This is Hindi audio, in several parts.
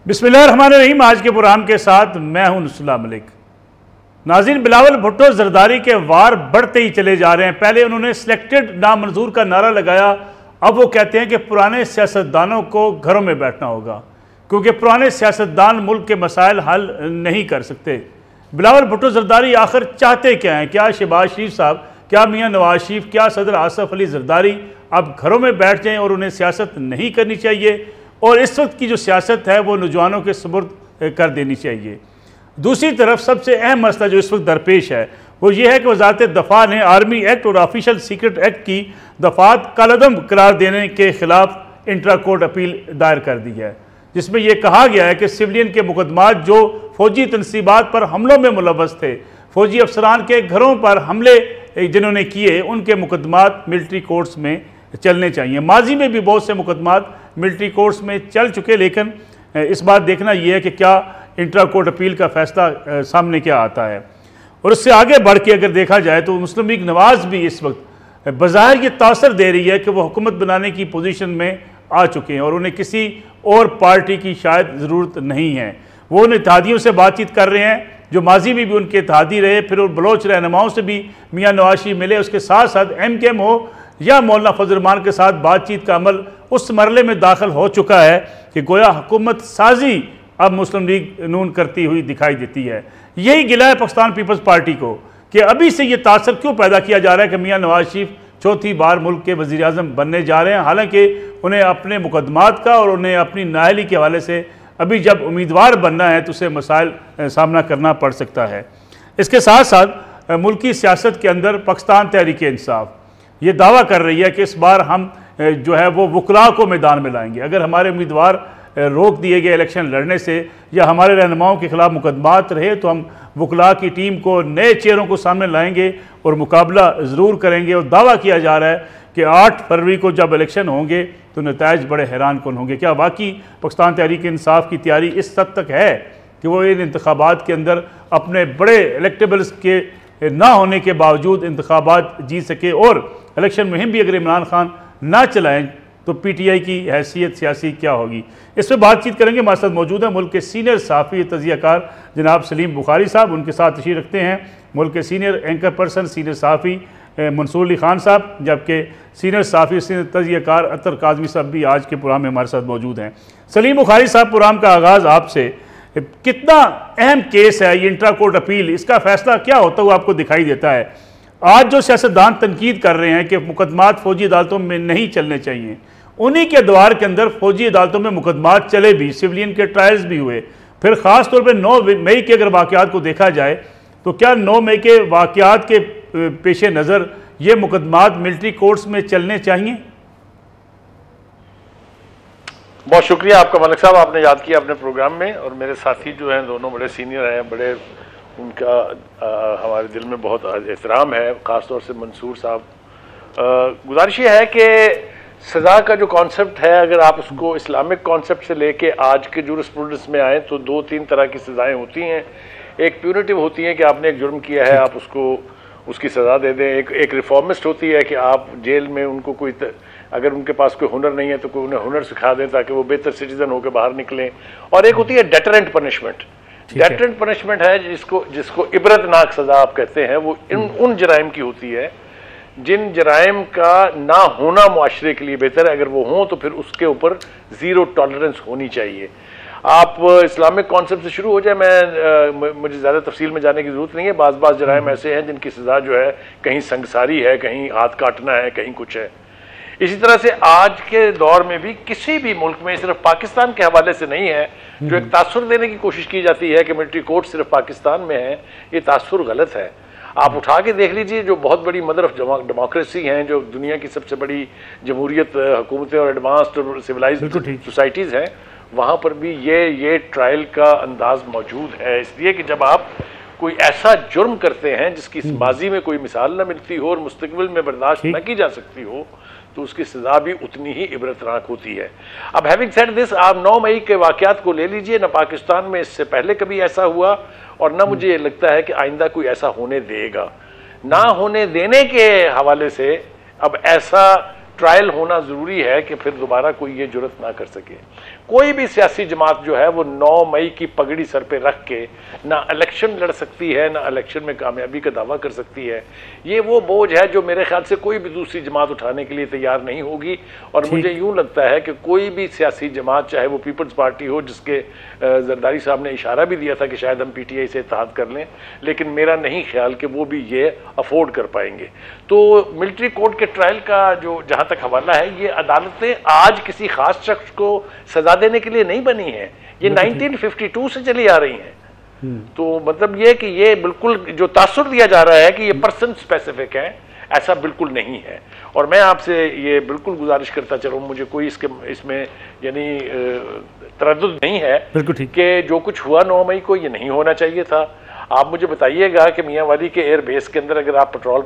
बिस्मिल्लाहिर्रहमानिर्रहीम। आज के प्रोग्राम के साथ मैं हूं नुसुल्लाह मलिक। नाज़रीन, बिलावल भुट्टो जरदारी के वार बढ़ते ही चले जा रहे हैं। पहले उन्होंने सिलेक्टेड नामंजूर का नारा लगाया, अब वो कहते हैं कि पुराने सियासतदानों को घरों में बैठना होगा क्योंकि पुराने सियासतदान मुल्क के मसाइल हल नहीं कर सकते। बिलावल भुट्टो जरदारी आखिर चाहते क्या हैं? क्या शहबाज शरीफ साहब, क्या मियाँ नवाज शरीफ, क्या सदर आसफ अली जरदारी अब घरों में बैठ जाएँ और उन्हें सियासत नहीं करनी चाहिए और इस वक्त की जो सियासत है वो नौजवानों के सुपुर्द कर देनी चाहिए? दूसरी तरफ सबसे अहम मसला जो इस वक्त दरपेश है वो ये है कि वज़ारत दफ़ा ने आर्मी एक्ट और ऑफिशियल सीक्रेट एक्ट की दफ़ात कलअदम करार देने के खिलाफ इंट्रा कोर्ट अपील दायर कर दी है, जिसमें यह कहा गया है कि सिविलियन के मुकदमात जो फौजी तनसीबात पर हमलों में मुलव्वस थे, फौजी अफसरान के घरों पर हमले जिन्होंने किए, उनके मुकदमात मिलिट्री कोर्ट्स में चलने चाहिए। माजी में भी बहुत से मुकदमात मिलिट्री कोर्ट्स में चल चुके, लेकिन इस बात देखना यह है कि क्या इंट्रा कोर्ट अपील का फैसला सामने क्या आता है। और उससे आगे बढ़ के अगर देखा जाए तो मुस्लिम लीग नवाज भी इस वक्त बज़ाहिर ये तासर दे रही है कि वो हुकूमत बनाने की पोजीशन में आ चुके हैं और उन्हें किसी और पार्टी की शायद ज़रूरत नहीं है। वो उन इत्तेहादियों से बातचीत कर रहे हैं जो माजी में भी उनके इत्तेहादी रहे, फिर उन बलोच रहनुमाओं से भी मियाँ नवाज शरीफ मिले, उसके साथ साथ MKM हो या मौलाना फजल रहमान के साथ बातचीत का अमल उस मरले में दाखिल हो चुका है कि गोया हुकूमत साजी अब मुस्लिम लीग नून करती हुई दिखाई देती है। यही गिला है पाकिस्तान पीपल्स पार्टी को कि अभी से ये तासर क्यों पैदा किया जा रहा है कि मियाँ नवाज शरीफ चौथी बार मुल्क के वज़ीर आज़म बनने जा रहे हैं, हालांकि उन्हें अपने मुकदमात का और उन्हें अपनी नाअहली के हवाले से अभी जब उम्मीदवार बनना है तो उसे मसाइल सामना करना पड़ सकता है। इसके साथ साथ मुल्की सियासत के अंदर पाकिस्तान तहरीक इंसाफ ये दावा कर रही है कि इस बार हम जो है वो वकला को मैदान में लाएंगे। अगर हमारे उम्मीदवार रोक दिए गए इलेक्शन लड़ने से या हमारे रहनुमाओं के खिलाफ मुकदमात रहे तो हम वकला की टीम को, नए चेहरों को सामने लाएंगे और मुकाबला ज़रूर करेंगे। और दावा किया जा रहा है कि 8 फरवरी को जब इलेक्शन होंगे तो नताइज बड़े हैरान कन होंगे। क्या वाकई पाकिस्तान तहरीक इंसाफ की तैयारी इस हद तक है कि वो इन इंतखाबात के अंदर अपने बड़े इलेक्टेबल्स के ना होने के बावजूद इंतखाबात जीत सके और इलेक्शन मुहिम भी अगर इमरान खान ना चलाएं तो PTI की हैसियत सियासी क्या होगी? इस पर बातचीत करेंगे। हमारे साथ मौजूद हैं मुल्क के सीनियर सहाफ़ी तज़कियाकार जनाब सलीम बुखारी साहब, उनके साथ तशरीफ़ रखते हैं मुल्क के सीनियर एंकर पर्सन सीनियर सहाफ़ी मंसूर अली खान साहब, जबकि सीनियर सहाफ़ी सीनियर तज़कियाकार अतर काज़मी साहब भी आज के प्रोग्राम में हमारे साथ मौजूद हैं। सलीम बुखारी साहब, प्रोग्राम का आगाज़ आपसे, कितना अहम केस है ये इंट्रा कोर्ट अपील, इसका फैसला क्या होता हुआ आपको दिखाई देता है? आज जो सियासतदान तनकीद कर रहे हैं कि मुकदमात फ़ौजी अदालतों में नहीं चलने चाहिए, उन्हीं के द्वार के अंदर फ़ौजी अदालतों में मुकदमात चले भी, सिविलियन के ट्रायल्स भी हुए। फिर ख़ास तौर पर 9 मई के अगर वाक़यात को देखा जाए तो क्या 9 मई के वाक़यात के पेश नज़र ये मुकदमात मिलिट्री कोर्ट्स में चलने चाहिए? बहुत शुक्रिया आपका मलिक साहब, आपने याद किया अपने प्रोग्राम में। और मेरे साथी जो हैं दोनों बड़े सीनियर हैं, बड़े उनका हमारे दिल में बहुत एहतराम है, ख़ास तौर से मंसूर साहब। गुजारिश ये है कि सज़ा का जो कॉन्सेप्ट है, अगर आप उसको इस्लामिक कॉन्सेप्ट से लेके आज के जूरिस्प्रूडेंस में आए तो 2-3 तरह की सज़ाएँ होती हैं। एक प्यूनिटिव होती है कि आपने एक जुर्म किया है, आप उसको उसकी सज़ा दे दें। एक रिफॉर्मिस्ट होती है कि आप जेल में उनको कोई अगर उनके पास कोई हुनर नहीं है तो कोई उन्हें हुनर सिखा दें ताकि वो बेहतर सिटीजन होकर बाहर निकलें। और एक होती है डेटरेंट पनिशमेंट। डेटरेंट पनिशमेंट है जिसको इबरतनाक सज़ा आप कहते हैं, वो उन जराइम की होती है जिन जराइम का ना होना मुआशरे के लिए बेहतर है। अगर वो हों तो फिर उसके ऊपर ज़ीरो टॉलरेंस होनी चाहिए। आप इस्लामिक कॉन्सेप्ट से शुरू हो जाए, मुझे ज़्यादा तफसील में जाने की ज़रूरत नहीं है। बाज़ जराइम ऐसे हैं जिनकी सज़ा जो है कहीं संगसारी है, कहीं हाथ काटना है, कहीं कुछ है। इसी तरह से आज के दौर में भी किसी भी मुल्क में, सिर्फ पाकिस्तान के हवाले से नहीं है, जो एक तासुर देने की कोशिश की जाती है कि मिलिट्री कोर्ट सिर्फ पाकिस्तान में है, ये तासुर गलत है। आप उठा के देख लीजिए, जो बहुत बड़ी मदर ऑफ डेमोक्रेसी हैं, जो दुनिया की सबसे बड़ी जमहूरियत हुकूमतें और एडवांस्ड और सिविलाइज्ड सोसाइटीज़ हैं, वहाँ पर भी ये ट्रायल का अंदाज मौजूद है। इसलिए कि जब आप कोई ऐसा जुर्म करते हैं जिसकी माजी में कोई मिसाल न मिलती हो और मुस्तकबिल में बर्दाश्त न की जा सकती हो, तो उसकी सज़ा भी उतनी ही इबरतनाक होती है। अब हैविंग सेड दिस, आप 9 मई के वाक़यात को ले लीजिए, न पाकिस्तान में इससे पहले कभी ऐसा हुआ और न मुझे ये लगता है कि आइंदा कोई ऐसा होने देगा। ना होने देने के हवाले से अब ऐसा ट्रायल होना ज़रूरी है कि फिर दोबारा कोई ये जुर्रत ना कर सके। कोई भी सियासी जमात जो है वो 9 मई की पगड़ी सर पे रख के ना इलेक्शन लड़ सकती है, ना इलेक्शन में कामयाबी का दावा कर सकती है। ये वो बोझ है जो मेरे ख्याल से कोई भी दूसरी जमात उठाने के लिए तैयार नहीं होगी। और मुझे यूं लगता है कि कोई भी सियासी जमात, चाहे वो पीपल्स पार्टी हो, जिसके जरदारी साहब ने इशारा भी दिया था कि शायद हम PTI से इत्तेहाद कर लें, लेकिन मेरा नहीं ख्याल कि वो भी ये अफोर्ड कर पाएंगे। तो मिलिट्री कोर्ट के ट्रायल का जो जहाँ तक हवाला है, ये अदालतें आज किसी खास शख्स को सजा देने के लिए नहीं बनी है, ये 1952 से चली आ रही हैं। तो मतलब ये कि ये बिल्कुल जो तासुर दिया जा रहा है कि ये पर्सन स्पेसिफिक है, ऐसा बिल्कुल नहीं है। और मैं आपसे ये बिल्कुल गुजारिश करता चलूँ, मुझे कोई इसमें यानी तरद्दुद नहीं है कि जो कुछ हुआ 9 मई को ये नहीं होना चाहिए था। आप मुझे बताइएगा कि मियांवाली के एयर बेस के अंदर अगर आप पेट्रोल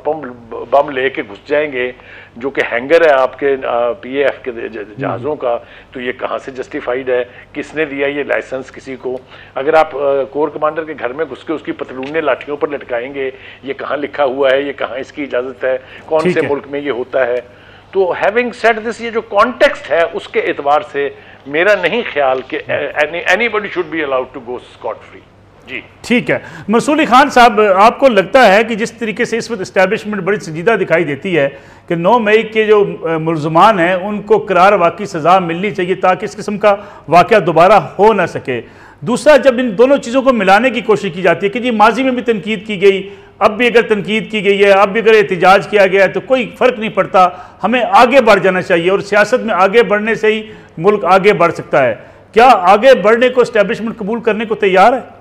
बम लेके घुस जाएंगे, जो कि हैंगर है आपके PAF के जहाज़ों का, तो ये कहाँ से जस्टिफाइड है? किसने दिया ये लाइसेंस किसी को? अगर आप कोर कमांडर के घर में घुस के उसकी पतलूनें लाठियों पर लटकाएंगे, ये कहाँ लिखा हुआ है? ये कहाँ इसकी इजाज़त है? कौन से मुल्क में ये होता है? तो हैविंग सेड दिस, ये जो कॉन्टेक्स्ट है उसके एतबार से मेरा नहीं ख्याल कि anybody should be allowed to go scot free. जी ठीक है। मसूली खान साहब, आपको लगता है कि जिस तरीके से इस वक्त इस्टेब्लिशमेंट बड़ी संजीदा दिखाई देती है कि 9 मई के जो मुलजमान हैं उनको करार वाकई सज़ा मिलनी चाहिए ताकि इस किस्म का वाक़या दोबारा हो ना सके? दूसरा, जब इन दोनों चीज़ों को मिलाने की कोशिश की जाती है कि जी माजी में भी तनकीद की गई, अब भी अगर तनकीद की गई है, अब भी अगर एहतजाज किया गया है, तो कोई फ़र्क नहीं पड़ता, हमें आगे बढ़ जाना चाहिए और सियासत में आगे बढ़ने से ही मुल्क आगे बढ़ सकता है। क्या आगे बढ़ने को इस्टेब्लिशमेंट कबूल करने को तैयार है?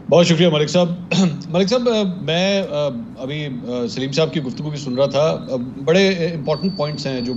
बहुत शुक्रिया मलिक साहब। मलिक साहब, मैं अभी सलीम साहब की गुफ्तगू भी सुन रहा था। बड़े इंपॉर्टेंट पॉइंट्स हैं जो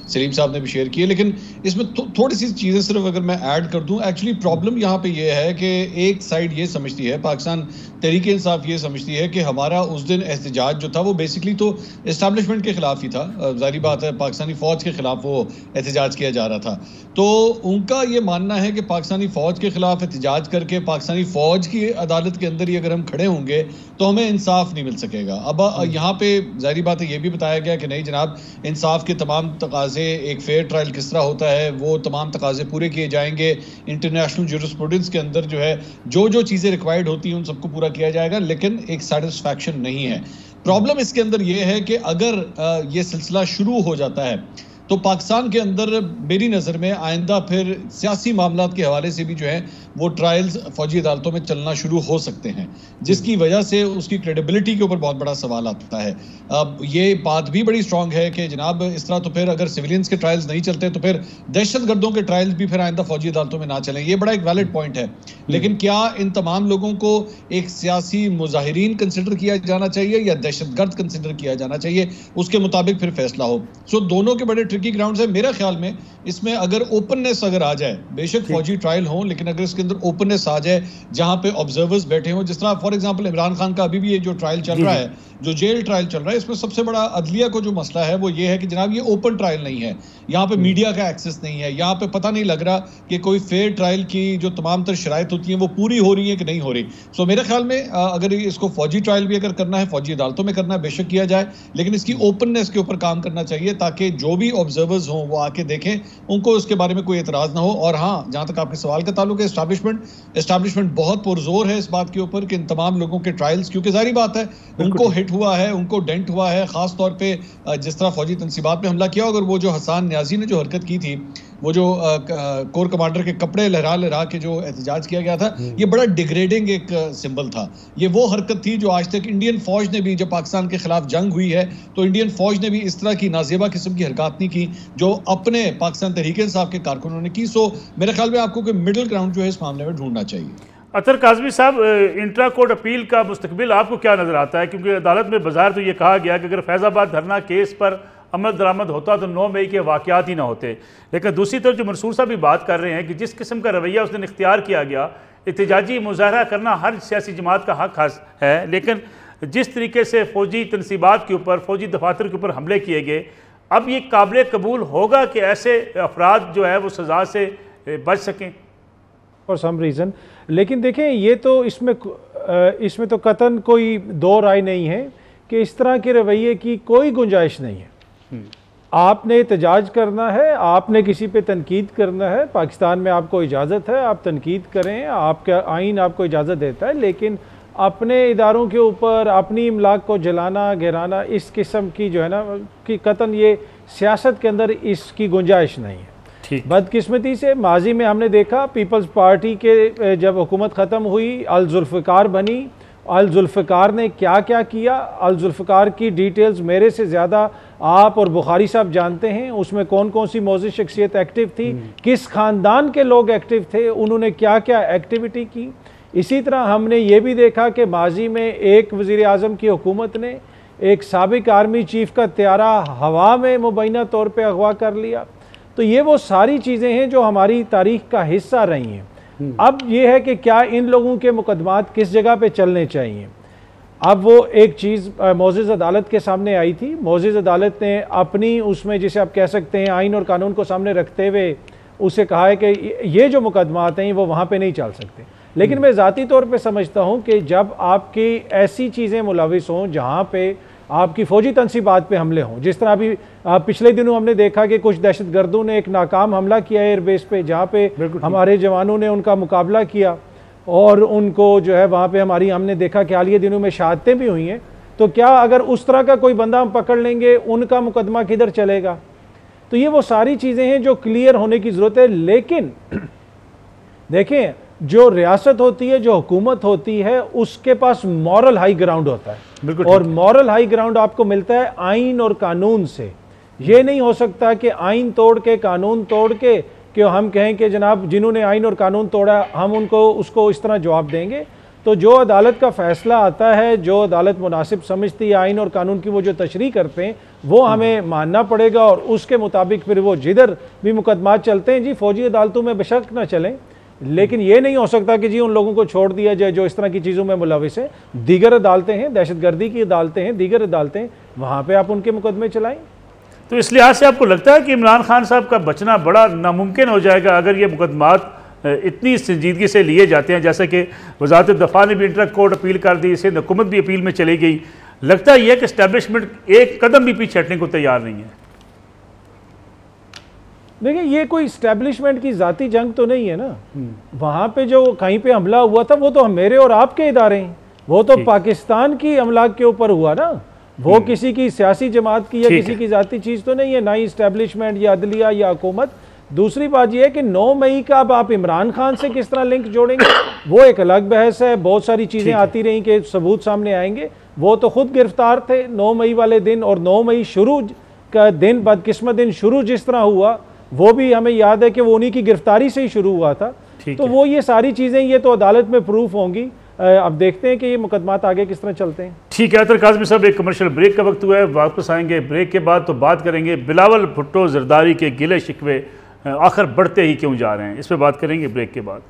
सलीम साहब ने भी शेयर किए, लेकिन इसमें थोड़ी सी चीज़ें सिर्फ अगर मैं ऐड कर दूं। एक्चुअली प्रॉब्लम यहाँ पे ये है कि एक साइड ये समझती है, पाकिस्तान तहरीक इंसाफ ये समझती है कि हमारा उस दिन एहतजाज जो था वो बेसिकली तो इस्टेब्लिशमेंट के खिलाफ ही था। जाहिर बात है, पाकिस्तानी फ़ौज के खिलाफ वो एहतजाज किया जा रहा था। तो उनका ये मानना है कि पाकिस्तानी फ़ौज के खिलाफ एहतजाज करके पाकिस्तानी फ़ौज की अदालत के अंदर ही अगर हम खड़े होंगे तो हमें इंसाफ नहीं मिल सकेगा। अब यहाँ पे जाहिर बात है ये भी बताया गया कि नहीं जनाब, इंसाफ के तमाम तकाजे, एक फेयर ट्रायल किस तरह होता है वो तमाम तकाजे पूरे किए जाएंगे। इंटरनेशनल ज्यूरिस्प्रूडेंस के अंदर जो है जो चीज़ें रिक्वायर्ड होती हैं उन सबको पूरा किया जाएगा, लेकिन एक सेटिस्फैक्शन नहीं है। प्रॉब्लम इसके अंदर ये है कि अगर ये सिलसिला शुरू हो जाता है तो पाकिस्तान के अंदर मेरी नज़र में आइंदा फिर सियासी मामलात के हवाले से भी जो है वो ट्रायल्स फौजी अदालतों में चलना शुरू हो सकते हैं, जिसकी वजह से उसकी क्रेडिबिलिटी के ऊपर बहुत बड़ा सवाल आता है। अब ये बात भी बड़ी स्ट्रांग है कि जनाब इस तरह तो फिर अगर सिविलियंस के ट्रायल्स नहीं चलते तो फिर दहशत गर्दों के ट्रायल्स भी फिर आइंदा फौजी अदालतों में ना चलें। ये बड़ा एक वैलिड पॉइंट है, लेकिन क्या इन तमाम लोगों को एक सियासी मुजाहिरीन कंसिडर किया जाना चाहिए या दहशत गर्द कंसिडर किया जाना चाहिए, उसके मुताबिक फिर फैसला हो। सो दोनों के बड़े ट्रिकी ग्राउंड है मेरा ख्याल में। इसमें अगर ओपननेस अगर आ जाए, बेशक फौजी ट्रायल हो, लेकिन अगर इसके अंदर ओपननेस आ जाए जहां पे ऑब्जर्वर्स बैठे हों, जिस तरह फॉर एग्जांपल इमरान खान का अभी भी ये जो ट्रायल चल रहा है, जो जेल ट्रायल चल रहा है, इसमें सबसे बड़ा अदलिया को जो मसला है वो ये है कि जनाब ये ओपन ट्रायल नहीं है, यहाँ पे मीडिया का एक्सेस नहीं है, यहाँ पे पता नहीं लग रहा कि कोई फेयर ट्रायल की जो तमाम तर शराइत होती हैं वो पूरी हो रही है कि नहीं हो रही। सो मेरे ख्याल में अगर इसको फौजी ट्रायल भी अगर करना है, फौजी अदालतों में करना है, बेशक किया जाए, लेकिन इसकी ओपननेस के ऊपर काम करना चाहिए ताकि जो भी ऑब्जर्वर्स हों वो आके देखें, उनको उसके बारे में कोई एतराज ना हो। और हाँ, जहां तक आपके सवाल का ताल्लुक है, एस्टैब्लिशमेंट बहुत पुरजोर है इस बात के ऊपर कि इन तमाम लोगों के ट्रायल्स, क्योंकि जाहिर बात है उनको हिट हुआ है, उनको डेंट हुआ है, खास तौर पे जिस तरह फौजी तंसीबात में हमला किया। अगर वो जो हसान न्याजी ने जो हरकत की थी, वो जो कोर कमांडर के कपड़े लहरा लहरा के जो एहतजाज किया गया था, ये बड़ा डिग्रेडिंग एक सिंबल था। ये वो हरकत थी जो आज तक इंडियन फौज ने भी, जब पाकिस्तान के खिलाफ जंग हुई है तो इंडियन फौज ने भी इस तरह की नाजेबा किस्म की हरकत नहीं की जो अपने पाकिस्तान तहरीक इंसाफ के कारकुनों ने की। सो मेरे ख्याल में आपको कोई मिडिल ग्राउंड जो है इस मामले में ढूंढना चाहिए। अतर काज़मी साहब, इंट्रा कोर्ट अपील का मुस्तकबिल आपको क्या नज़र आता है? क्योंकि अदालत में बाजार तो ये कहा गया कि अगर फैज़ाबाद धरना केस पर अमल दरामद होता तो 9 मई के वाक़यात ही ना होते, लेकिन दूसरी तरफ जो मंसूर साहब भी बात कर रहे हैं कि जिस किस्म का रवैया उस दिन इख्तियार किया गया, एहतजाजी मुजाहरा करना हर सियासी जमात का हक है, लेकिन जिस तरीके से फ़ौजी तनसीबात के ऊपर, फ़ौजी दफातर के ऊपर हमले किए गए, अब ये काबिल कबूल होगा कि ऐसे अफराद जो है वो सज़ा से बच सकें फॉर सम रीज़न। लेकिन देखें, ये तो इसमें तो कतन कोई दो राय नहीं है कि इस तरह के रवैये की कोई गुंजाइश नहीं है। आपने एहतजाज करना है, आपने किसी पे तनकीद करना है, पाकिस्तान में आपको इजाज़त है, आप तनकीद करें, आपका आइन आपको इजाज़त देता है, लेकिन अपने इदारों के ऊपर अपनी इमलाक को जलाना गिराना इस किस्म की जो है ना कि कतन ये सियासत के अंदर इसकी गुंजाइश नहीं है। बदकिस्मती से माजी में हमने देखा पीपल्स पार्टी के जब हुकूमत ख़त्म हुई, अल जुल्फ़िकार बनी, अल जुल्फ़िकार ने क्या क्या किया, अल जुल्फ़िकार की डिटेल्स मेरे से ज़्यादा आप और बुखारी साहब जानते हैं। उसमें कौन कौन सी मौजूद शख्सियत एक्टिव थी, किस ख़ानदान के लोग एक्टिव थे, उन्होंने क्या क्या एक्टिविटी की। इसी तरह हमने ये भी देखा कि माजी में एक वज़ीर आज़म की हुकूमत ने एक साबिक आर्मी चीफ़ का त्यारा हवा में मुबैना तौर पर अगवा कर लिया। तो ये वो सारी चीज़ें हैं जो हमारी तारीख़ का हिस्सा रही हैं। अब ये है कि क्या इन लोगों के मुकदमात किस जगह पे चलने चाहिए। अब वो एक चीज़ मोअज़्ज़ज़ अदालत के सामने आई थी, मोअज़्ज़ज़ अदालत ने अपनी उसमें जिसे आप कह सकते हैं आइन और कानून को सामने रखते हुए उसे कहा है कि ये जो मुकदमात हैं वो वहाँ पे नहीं चल सकते। लेकिन मैं ज़ाती तौर पे समझता हूँ कि जब आपकी ऐसी चीज़ें मुलविस हों जहाँ पे आपकी फ़ौजी तनसीबात पे हमले हों, जिस तरह अभी पिछले दिनों हमने देखा कि कुछ दहशतगर्दों ने एक नाकाम हमला किया एयरबेस पे, जहाँ पे हमारे जवानों ने उनका मुकाबला किया और उनको जो है वहाँ पे हमने देखा कि हालिया दिनों में शहादतें भी हुई हैं। तो क्या अगर उस तरह का कोई बंदा हम पकड़ लेंगे, उनका मुकदमा किधर चलेगा। तो ये वो सारी चीज़ें हैं जो क्लियर होने की ज़रूरत है। लेकिन देखें, जो रियासत होती है, जो हुकूमत होती है, उसके पास मॉरल हाई ग्राउंड होता है और मॉरल हाई ग्राउंड आपको मिलता है आइन और कानून से। ये नहीं हो सकता कि आइन तोड़ के, कानून तोड़ के कि हम कहें कि जनाब जिन्होंने आइन और कानून तोड़ा हम उनको उसको इस तरह जवाब देंगे। तो जो अदालत का फैसला आता है, जो अदालत मुनासिब समझती है, आइन और कानून की वो जो तशरीह करते हैं वो हमें मानना पड़ेगा और उसके मुताबिक फिर वो जिधर भी मुकदमात चलते हैं जी फ़ौजी अदालतों में बेशक ना चलें, लेकिन ये नहीं हो सकता कि जी उन लोगों को छोड़ दिया जाए जो इस तरह की चीज़ों में मुलविस हैं। दीगर अदालतें हैं, दहशतगर्दी की अदालतें हैं, दीगर अदालतें, वहाँ पे आप उनके मुकदमे चलाएं। तो इस लिहाज से आपको लगता है कि इमरान खान साहब का बचना बड़ा नामुमकिन हो जाएगा अगर ये मुकदमात इतनी संजीदगी से लिए जाते हैं, जैसे कि वज़ारत दफ़ा ने भी इंटर कोर्ट अपील कर दी, सिंध हुकूमत भी अपील में चली गई। लगता है कि इस्टेब्लिशमेंट एक कदम भी पीछे हटने को तैयार नहीं है। देखिए, ये कोई इस्टेब्लिशमेंट की ज़ाती जंग तो नहीं है ना। वहाँ पे जो कहीं पे हमला हुआ था वो तो मेरे और आपके इदारे हैं, वो तो पाकिस्तान की अमलाक के ऊपर हुआ ना, वो किसी की सियासी जमात की या किसी की ज़ाती चीज़ तो नहीं है, ना ही इस्टेब्लिशमेंट या अदलिया या हुकूमत। दूसरी बात यह है कि 9 मई का अब आप इमरान खान से किस तरह लिंक जोड़ेंगे, वो एक अलग बहस है। बहुत सारी चीज़ें आती रहीं कि सबूत सामने आएंगे। वो तो खुद गिरफ्तार थे 9 मई वाले दिन, और 9 मई शुरू का दिन, बदकिस्मत दिन शुरू जिस तरह हुआ वो भी हमें याद है कि वो उन्हीं की गिरफ्तारी से ही शुरू हुआ था। तो वो ये सारी चीज़ें ये तो अदालत में प्रूफ होंगी। अब देखते हैं कि ये मुकदमात आगे किस तरह चलते हैं। ठीक है अतर काज़मी साहब, एक कमर्शियल ब्रेक का वक्त हुआ है, वापस आएंगे ब्रेक के बाद तो बात करेंगे बिलावल भुट्टो जरदारी के गिले शिकवे आखिर बढ़ते ही क्यों जा रहे हैं, इस पर बात करेंगे ब्रेक के बाद।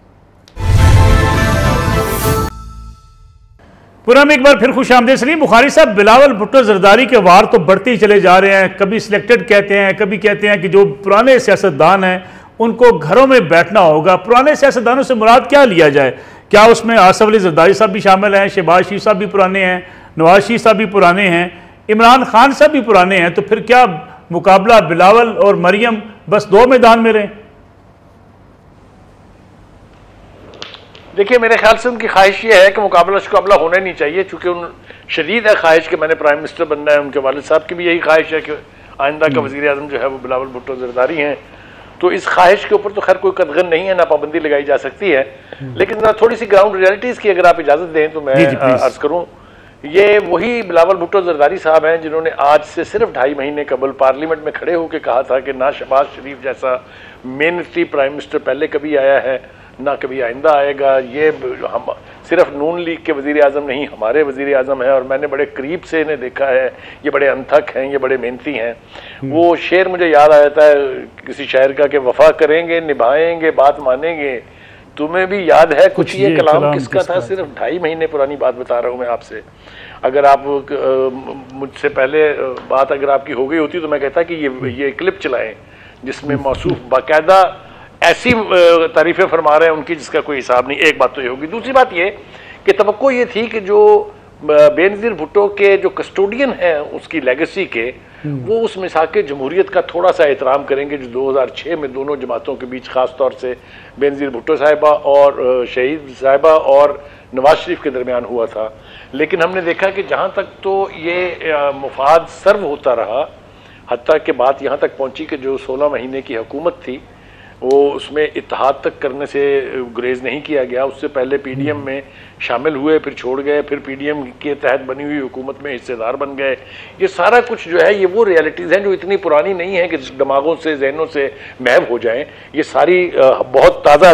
पूरा में एक बार फिर खुश आमदीद। सलीम बुखारी साहब, बिलावल भुट्टो जरदारी के वार तो बढ़ते ही चले जा रहे हैं। कभी सिलेक्टेड कहते हैं, कभी कहते हैं कि जो पुराने सियासतदान हैं उनको घरों में बैठना होगा। पुराने सियासतदानों से मुराद क्या लिया जाए? क्या उसमें आसफ अली जरदारी साहब भी शामिल हैं, शहबाज शरीफ साहब भी पुराने हैं, नवाज शरीफ साहब भी पुराने हैं, इमरान खान साहब भी पुराने हैं, तो फिर क्या मुकाबला बिलावल और मरियम बस 2 मैदान में रहे? देखिए, मेरे ख्याल से उनकी ख्वाहिश ये है कि मुकाबला होना ही नहीं चाहिए, चूंकि उन शदीद है ख्वाहिश कि मैंने प्राइम मिनिस्टर बनना है। उनके वालिद साहब की भी यही ख्वाहिश है कि आइंदा का वज़ीर आज़म जो है वो बिलावल भुट्टो जरदारी हैं। तो इस ख्वाहिश के ऊपर तो खैर कोई कदगन नहीं है, ना पाबंदी लगाई जा सकती है। लेकिन थोड़ी सी ग्राउंड रियलिटीज़ की अगर आप इजाज़त दें तो मैं अर्ज़ करूँ, ये वही बिलावल भुट्टो जरदारी साहब हैं जिन्होंने आज से सिर्फ 2.5 महीने कबल पार्लियामेंट में खड़े होकर कहा था कि ना शहबाज शरीफ जैसा मेहनती प्राइम मिनिस्टर पहले कभी आया है, ना कभी आइंदा आएगा। ये हम सिर्फ नून लीग के वज़ीर आज़म नहीं, हमारे वज़ीर आज़म हैं और मैंने बड़े करीब से इन्हें देखा है। ये बड़े अनथक हैं, ये बड़े मेहनती हैं। वो शेर मुझे याद आ जाता है किसी शायर का कि वफ़ा करेंगे, निभाएंगे, बात मानेंगे। तुम्हें भी याद है कुछ ये कलाम किसका था? सिर्फ 2.5 महीने पुरानी बात बता रहा हूँ मैं आपसे। अगर आप मुझसे पहले बात अगर आपकी हो गई होती तो मैं कहता कि ये क्लिप चलाएं जिसमें मौसूफ बाकायदा ऐसी तारीफ़ें फरमा रहे हैं उनकी जिसका कोई हिसाब नहीं। एक बात तो ये होगी। दूसरी बात ये कि तवक्को ये थी कि जो बेनज़ीर भुट्टो के जो कस्टोडियन हैं उसकी लेगेसी के, वो उस मिसाक़े जमहूरियत का थोड़ा सा एहतराम करेंगे जो 2006 में दोनों जमातों के बीच ख़ास तौर से बेनज़ीर भुट्टो साहिबा और शहीद साहिबा और नवाज शरीफ के दरमियान हुआ था। लेकिन हमने देखा कि जहाँ तक तो ये मुफाद सर्व होता रहा, हत्ता के बात यहाँ तक पहुँची कि जो 16 महीने की हुकूमत थी वो उसमें इत्तेहाद तक करने से गुरेज नहीं किया गया। उससे पहले पीडीएम में शामिल हुए, फिर छोड़ गए, फिर पीडीएम के तहत बनी हुई हुकूमत में हिस्सेदार बन गए। ये सारा कुछ जो है ये वो रियलिटीज़ हैं जो इतनी पुरानी नहीं है कि दिमागों से जहनों से महव हो जाएं। ये सारी बहुत ताज़ा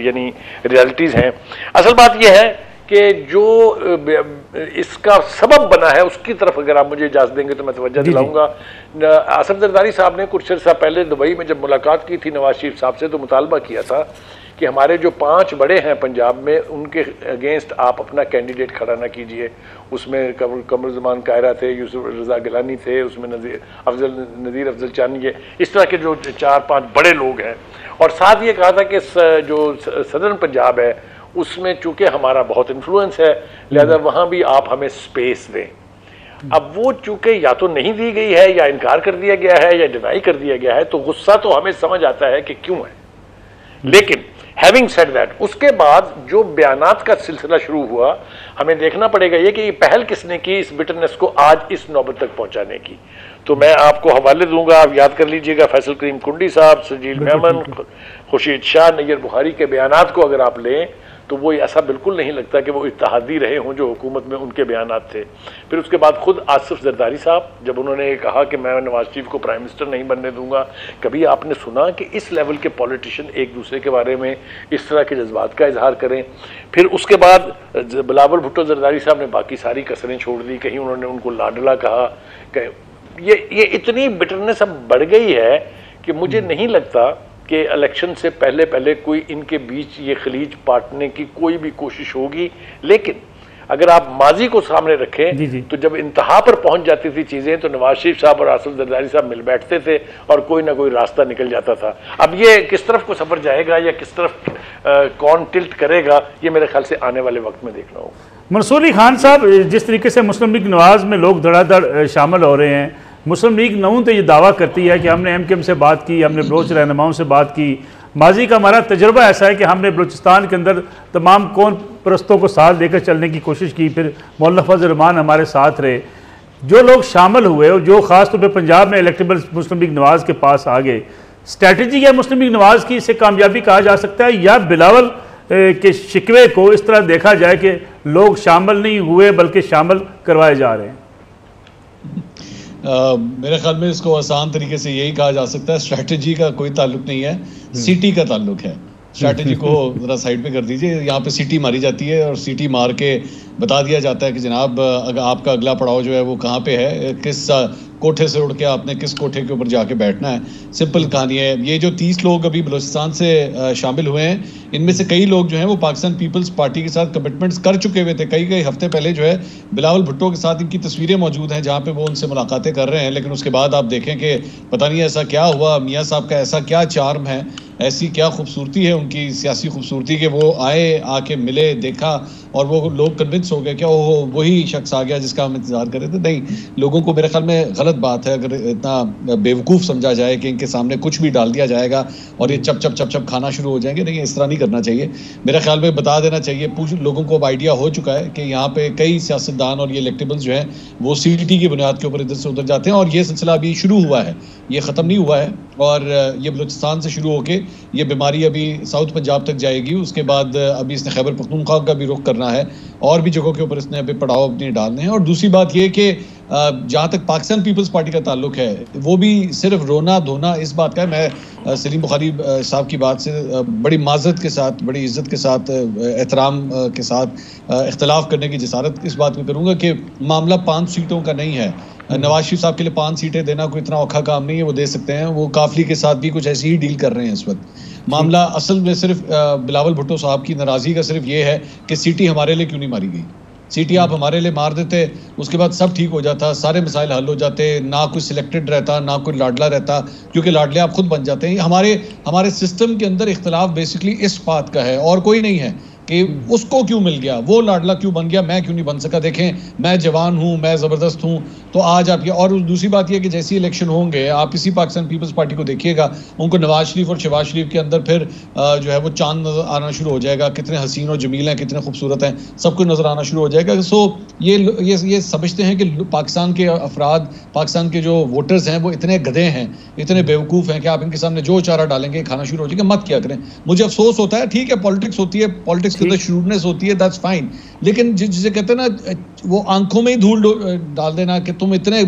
यानी रियलिटीज़ हैं। असल बात यह है कि जो इसका सबब बना है उसकी तरफ अगर आप मुझे इजाज़त देंगे तो मैं तवज्जो दिलाऊंगा। आसिफ जरदारी साहब ने कुछ अर्सा पहले दुबई में जब मुलाकात की थी नवाज शरीफ साहब से, तो मुतालबा किया था कि हमारे जो 5 बड़े हैं पंजाब में उनके अगेंस्ट आप अपना कैंडिडेट खड़ा ना कीजिए। उसमें कमरुज़्ज़मान कायरा थे, यूसुफ रज़ा गिलानी थे, उसमें नज़ीर अफजल चानी, इस तरह के जो 4-5 बड़े लोग हैं। और साथ ये कहा था कि जो सदर्न पंजाब है उसमें चूंकि हमारा बहुत इन्फ्लुएंस है, लिहाजा वहाँ भी आप हमें स्पेस दें। अब वो चूंकि या तो नहीं दी गई है या इनकार कर दिया गया है या डिनाई कर दिया गया है, तो गुस्सा तो हमें समझ आता है कि क्यों है। लेकिन हैविंग सेड दैट, उसके बाद जो बयानात का सिलसिला शुरू हुआ, हमें देखना पड़ेगा ये कि ये पहल किसने की इस बिटरनेस को आज इस नौबत तक पहुंचाने की। तो मैं आपको हवाले दूंगा, आप याद कर लीजिएगा, फैसल करीम कुंडी साहब, सजील मेमन, खुर्शीद शाह, नैयर बुखारी के बयानात को अगर आप लें तो वो ऐसा बिल्कुल नहीं लगता कि वो इत्तेहादी रहे हों जो हुकूमत में उनके बयानात थे। फिर उसके बाद खुद आसिफ जरदारी साहब जब उन्होंने कहा कि मैं नवाज शरीफ को प्राइम मिनिस्टर नहीं बनने दूंगा, कभी आपने सुना कि इस लेवल के पॉलिटिशियन एक दूसरे के बारे में इस तरह के जज्बात का इजहार करें? फिर उसके बाद बिलावल भुट्टो जरदारी साहब ने बाकी सारी कसरें छोड़ दी, कहीं उन्होंने उनको लाडला कहा। ये इतनी बिटरनेस अब बढ़ गई है कि मुझे नहीं लगता कि इलेक्शन से पहले पहले कोई इनके बीच ये खलीज पाटने की कोई भी कोशिश होगी। लेकिन अगर आप माजी को सामने रखें तो जब इंतहा पर पहुंच जाती थी चीज़ें तो नवाज शरीफ साहब और आसिफ जरदारी साहब मिल बैठते थे और कोई ना कोई रास्ता निकल जाता था। अब ये किस तरफ को सफ़र जाएगा या किस तरफ कौन टिल्ट करेगा, ये मेरे ख्याल से आने वाले वक्त में देखना होगा। मंसूर अली खान साहब, जिस तरीके से मुस्लिम लीग नवाज में लोग धड़ाधड़ शामिल हो रहे हैं, मुस्लिम लीग नून तो ये दावा करती है कि हमने MKM से बात की, हमने बलोच रहनुमाओं से बात की। माजी का हमारा तजुर्बा ऐसा है कि हमने बलूचिस्तान के अंदर तमाम कौम परस्तों को साथ लेकर चलने की कोशिश की, फिर मौलाना फजल रहमान हमारे साथ रहे। जो लोग शामिल हुए और जो ख़ास तौर पर पंजाब में इलेक्टेबल मुस्लिम लीग नवाज के पास आ गए, स्ट्रैटेजी है मुस्लिम लीग नवाज की, इसे कामयाबी कहा जा सकता है या बिलावल के शिकवे को इस तरह देखा जाए कि लोग शामिल नहीं हुए बल्कि शामिल करवाए जा रहे हैं? मेरे ख्याल में इसको आसान तरीके से यही कहा जा सकता है, स्ट्रैटेजी का कोई ताल्लुक नहीं है, सीटी का ताल्लुक है। स्ट्रैटेजी को जरा साइड पे कर दीजिए। यहाँ पे सीटी मारी जाती है और सीटी मार के बता दिया जाता है कि जनाब अगर आपका अगला पड़ाव जो है वो कहाँ पे है, किस कोठे से उड़ के आपने किस कोठे के ऊपर जाके बैठना है। सिंपल कहानी है। ये जो 30 लोग अभी बलूचिस्तान से शामिल हुए हैं, इनमें से कई लोग जो हैं वो पाकिस्तान पीपल्स पार्टी के साथ कमिटमेंट्स कर चुके हुए थे। कई हफ्ते पहले जो है बिलावल भुट्टो के साथ इनकी तस्वीरें मौजूद हैं जहाँ पे वो उनसे मुलाकातें कर रहे हैं। लेकिन उसके बाद आप देखें कि पता नहीं ऐसा क्या हुआ, मियाँ साहब का ऐसा क्या चार्म है, ऐसी क्या खूबसूरती है उनकी सियासी खूबसूरती कि वो आए, आके मिले, देखा और वो लोग कन्विंस हो गए क्या वो वही शख्स आ गया जिसका हम इंतजार कर रहे थे। नहीं, लोगों को मेरे ख्याल में गलत बात है अगर इतना बेवकूफ़ समझा जाए कि इनके सामने कुछ भी डाल दिया जाएगा और ये चप चप चप चप खाना शुरू हो जाएंगे। नहीं, इस तरह नहीं करना चाहिए। मेरे ख्याल में बता देना चाहिए, लोगों को अब आइडिया हो चुका है कि यहाँ पे कई सियासतदान और ये इलेक्टेबल्स जो हैं वो CDT की बुनियाद के ऊपर इधर से उधर जाते हैं और ये सिलसिला अभी शुरू हुआ है, ये ख़त्म नहीं हुआ है। और ये बलूचिस्तान से शुरू होके ये बीमारी अभी साउथ पंजाब तक जाएगी। उसके बाद अभी इसने खैबर पख्तूनख्वा का भी रुख करना है और भी जगहों के ऊपर इसने अभी पड़ाव अपने डालने हैं। और दूसरी बात ये कि जहाँ तक पाकिस्तान पीपल्स पार्टी का ताल्लुक है वो भी सिर्फ रोना धोना इस बात का है। मैं सलीम बुखारी साहब की बात से बड़ी माजरत के साथ, बड़ी इज्जत के साथ, एहतराम के साथ इख्तलाफ करने की जसारत इस बात में करूँगा कि मामला 5 सीटों का नहीं है। नवाज शरीफ साहब के लिए 5 सीटें देना कोई इतना औखा काम नहीं है, वो दे सकते हैं। वो काफली के साथ भी कुछ ऐसी ही डील कर रहे हैं इस वक्त। मामला असल में सिर्फ बिलावल भुट्टो साहब की नाराज़गी का सिर्फ ये है कि सीटी हमारे लिए क्यों नहीं मारी गई। सीटी आप हमारे लिए मार देते, उसके बाद सब ठीक हो जाता, सारे मसाइल हल हो जाते, ना कोई सिलेक्टेड रहता, ना कोई लाडला रहता, क्योंकि लाडले आप खुद बन जाते हैं। हमारे सिस्टम के अंदर इख्तलाफ बेसिकली इस बात का है और कोई नहीं है कि उसको क्यों मिल गया, वो लाडला क्यों बन गया, मैं क्यों नहीं बन सका। देखें मैं जवान हूं, मैं ज़बरदस्त हूं। तो आज आप ये, और दूसरी बात यह कि जैसे इलेक्शन होंगे आप इसी पाकिस्तान पीपल्स पार्टी को देखिएगा, उनको नवाज शरीफ और शहबाज शरीफ के अंदर फिर जो है वो चांद नजर आना शुरू हो जाएगा, कितने हसीन और जमील हैं, कितने खूबसूरत हैं, सब कुछ नजर आना शुरू हो जाएगा। सो ये समझते हैं कि पाकिस्तान के अफराद, पाकिस्तान के जो वोटर्स हैं वो इतने गधे हैं, इतने बेवकूफ़ हैं कि आप इनके सामने जो चारा डालेंगे खाना शुरू हो जाएगा। मत क्या करें। मुझे अफसोस होता है, ठीक है पॉलिटिक्स होती है, पॉलिटिक्स के अंदर श्रूडनेस होती है, दैट्स फाइन, लेकिन जिसे कहते हैं ना वो आंखों में ही धूल डाल देना कि तुम इतने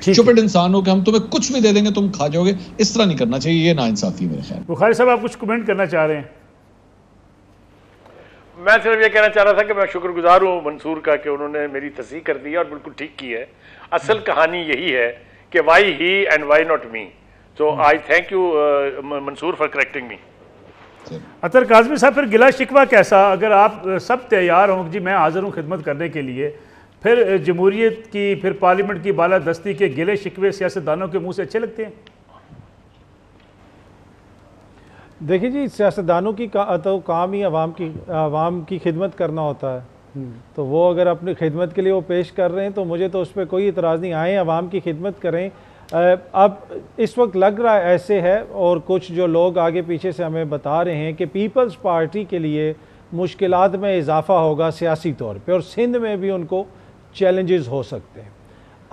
स्टूपिड इंसान हो कि हम तुम्हें कुछ भी दे देंगे तुम खा जाओगे, इस तरह नहीं करना चाहिए। ये नाइंसाफी मेरे ख्याल। बुखारी साहब आप कुछ कमेंट करना चाह रहे हैं? मैं सिर्फ ये कहना चाह रहा था कि मैं शुक्रगुजार हूँ मंसूर का कि उन्होंने मेरी तस्दीह कर दी और बिल्कुल ठीक की है। असल कहानी यही है कि why he and why not me. So I thank you Mansoor for correcting me. Athar Kazmi साहब, फिर गिला शिकवा कैसा? अगर आप सब तैयार हों जी मैं हाज़िर हूँ खिदमत करने के लिए, फिर जमहूरियत की, फिर पार्लियामेंट की बालादस्ती के गिले शिकवे सियासतदानों के मुंह से अच्छे लगते हैं? देखिए जी, सियासतदानों की तो काम ही आवाम की खिदमत करना होता है। तो वो अगर अपनी खिदमत के लिए वो पेश कर रहे हैं तो मुझे तो उस पर कोई इतराज़ नहीं। आए आवाम की खिदमत करें। अब इस वक्त लग रहा है ऐसे है, और कुछ जो लोग आगे पीछे से हमें बता रहे हैं कि पीपल्स पार्टी के लिए मुश्किलात में इजाफ़ा होगा सियासी तौर पे, और सिंध में भी उनको चैलेंजेस हो सकते हैं।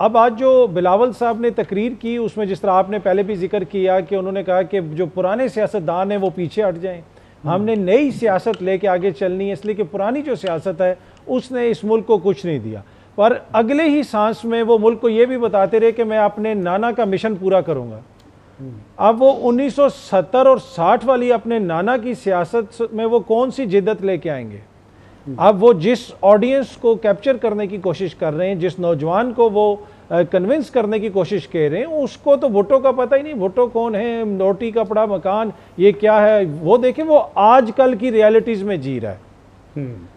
अब आज जो बिलावल साहब ने तकरीर की उसमें जिस तरह आपने पहले भी जिक्र किया कि उन्होंने कहा कि जो पुराने सियासतदान हैं वो पीछे हट जाएं, हमने नई सियासत लेके आगे चलनी है, इसलिए कि पुरानी जो सियासत है उसने इस मुल्क को कुछ नहीं दिया। पर अगले ही सांस में वो मुल्क को ये भी बताते रहे कि मैं अपने नाना का मिशन पूरा करूंगा। अब वो 1970 और 60 वाली अपने नाना की सियासत में वो कौन सी जिद्दत लेके आएंगे? अब वो जिस ऑडियंस को कैप्चर करने की कोशिश कर रहे हैं, जिस नौजवान को वो कन्विंस करने की कोशिश कर रहे हैं, उसको तो भुट्टो का पता ही नहीं, भुट्टो कौन है, रोटी कपड़ा मकान ये क्या है। वो देखें वो आजकल की रियलिटीज़ में जी रहा है।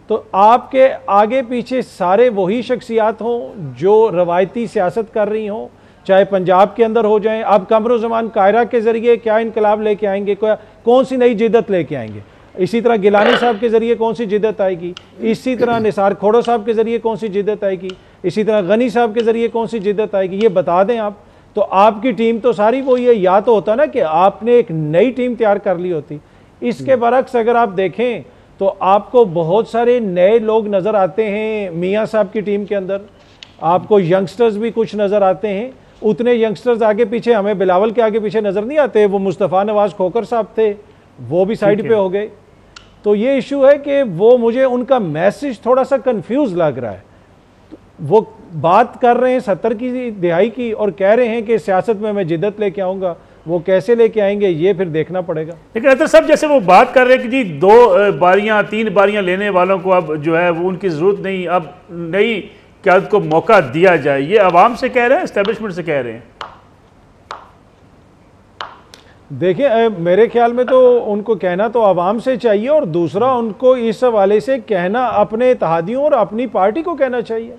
तो आपके आगे पीछे सारे वही शख्सियात हों जो रवायती सियासत कर रही हों, चाहे पंजाब के अंदर हो जाएं। अब कमरुज़्ज़मान कायरा के ज़रिए क्या इनकलाब लेके आएंगे, कौन सी नई जिद्दत लेके आएंगे? इसी तरह गिलानी साहब के ज़रिए कौन सी जिद्दत आएगी? इसी तरह निसार खोड़ो साहब के ज़रिए कौन सी जिद्दत आएगी? इसी तरह गनी साहब के ज़रिए कौन सी जिद्दत आएगी? ये बता दें आप। तो आपकी टीम तो सारी वही है। या तो होता ना कि आपने एक नई टीम तैयार कर ली होती। इसके बरक्स अगर आप देखें तो आपको बहुत सारे नए लोग नज़र आते हैं मियाँ साहब की टीम के अंदर, आपको यंगस्टर्स भी कुछ नज़र आते हैं। उतने यंगस्टर्स आगे पीछे हमें बिलावल के आगे पीछे नज़र नहीं आते। वो मुस्तफ़ा नवाज़ खोकर साहब थे, वो भी साइड पे हो गए। तो ये इशू है कि वो मुझे उनका मैसेज थोड़ा सा कंफ्यूज लग रहा है। वो बात कर रहे हैं 70 की दिहाई की और कह रहे हैं कि सियासत में मैं जिद्दत लेके आऊँगा, वो कैसे लेके आएंगे ये फिर देखना पड़ेगा। लेकिन अतर साहब जैसे वो बात कर रहे हैं कि जी 2 बारियां 3 बारियां लेने वालों को अब जो है वो उनकी ज़रूरत नहीं, अब नई क़यादत को मौका दिया जाए, ये आवाम से कह रहे हैं, एस्टेब्लिशमेंट से कह रहे हैं? देखिए मेरे ख्याल में तो उनको कहना तो आवाम से चाहिए, और दूसरा उनको इस हवाले से कहना अपने इत्तेहादियों और अपनी पार्टी को कहना चाहिए।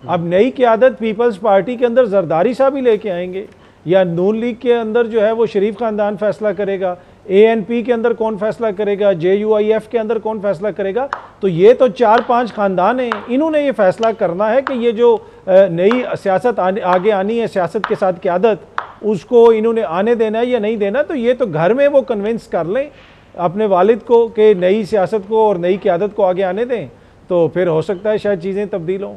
अब नई क़यादत पीपल्स पार्टी के अंदर जरदारी साहब ही लेके आएंगे, या नून लीग के अंदर जो है वो शरीफ ख़ानदान फैसला करेगा, ANP के अंदर कौन फैसला करेगा, JUIF के अंदर कौन फैसला करेगा? तो ये तो 4-5 ख़ानदान हैं, इन्होंने ये फैसला करना है कि ये जो नई सियासत आगे आनी है, सियासत के साथ क़यादत, उसको इन्होंने आने देना है या नहीं देना। तो ये तो घर में वो कन्विंस कर लें अपने वालिद को कि नई सियासत को और नई क़यादत को आगे आने दें, तो फिर हो सकता है शायद चीज़ें तब्दील हों।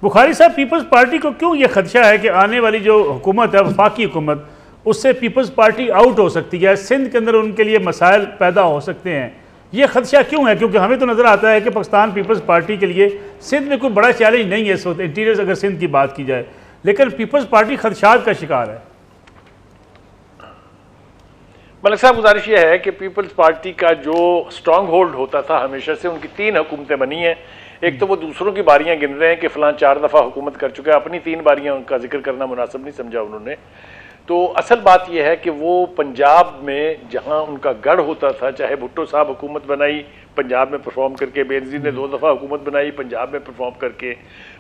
बुखारी साहब, पीपल्स पार्टी को क्यों ये खदशा है कि आने वाली जो हुकूमत है वफाकी हुकूमत, उससे पीपल्स पार्टी आउट हो सकती है, सिंध के अंदर उनके लिए मसाइल पैदा हो सकते हैं? ये खदशा क्यों है? क्योंकि हमें तो नज़र आता है कि पाकिस्तान पीपल्स पार्टी के लिए सिंध में कोई बड़ा चैलेंज नहीं है इस वक्त, इंटीरियर अगर सिंध की बात की जाए, लेकिन पीपल्स पार्टी खदशात का शिकार है। मलिक साहब, गुजारिश ये है कि पीपल्स पार्टी का जो स्ट्रॉन्ग होल्ड होता था हमेशा से, उनकी 3 हुकूमतें बनी हैं। एक तो वो दूसरों की बारियां गिन रहे हैं कि फ़लाँ 4 दफ़ा हुकूमत कर चुका है, अपनी 3 बारियां उनका जिक्र करना मुनासिब नहीं समझा उन्होंने। तो असल बात यह है कि वो पंजाब में जहां उनका गढ़ होता था, चाहे भुट्टो साहब हुकूमत बनाई पंजाब में परफॉर्म करके, बेनज़ीर ने 2 दफ़ा हुकूमत बनाई पंजाब में परफॉर्म करके,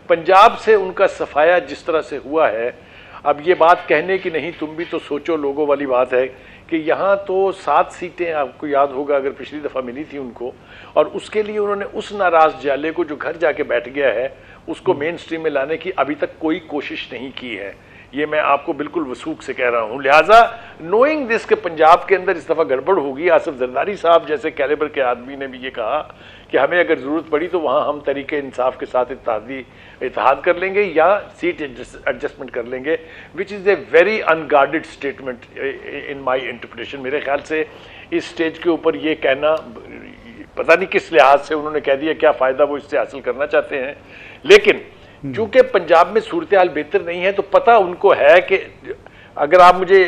पंजाब से उनका सफाया जिस तरह से हुआ है, अब ये बात कहने की नहीं, तुम भी तो सोचो लोगों वाली बात है कि यहाँ तो 7 सीटें आपको याद होगा अगर पिछली दफ़ा मिली थी उनको, और उसके लिए उन्होंने उस नाराज जाले को जो घर जाके बैठ गया है उसको मेन स्ट्रीम में लाने की अभी तक कोई कोशिश नहीं की है। ये मैं आपको बिल्कुल वसूख से कह रहा हूँ। लिहाजा नोइंग दिस के पंजाब के अंदर इस दफ़ा गड़बड़ होगी। आसिफ जरदारी साहब जैसे कैलिबर के आदमी ने भी ये कहा कि हमें अगर ज़रूरत पड़ी तो वहाँ हम तरीके इंसाफ के साथ इत्तेहाद कर लेंगे या सीट एडजस्टमेंट कर लेंगे, which is a very unguarded statement in my interpretation. मेरे ख्याल से इस स्टेज के ऊपर ये कहना पता नहीं किस लिहाज से उन्होंने कह दिया, क्या फ़ायदा वो इससे हासिल करना चाहते हैं। लेकिन चूंकि पंजाब में सूरत हाल बेहतर नहीं है तो पता उनको है कि अगर आप मुझे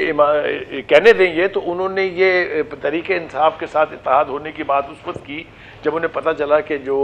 कहने देंगे तो उन्होंने ये तरीके इंसाफ के साथ इत्तेहाद होने की बात उस वक्त की जब उन्हें पता चला कि जो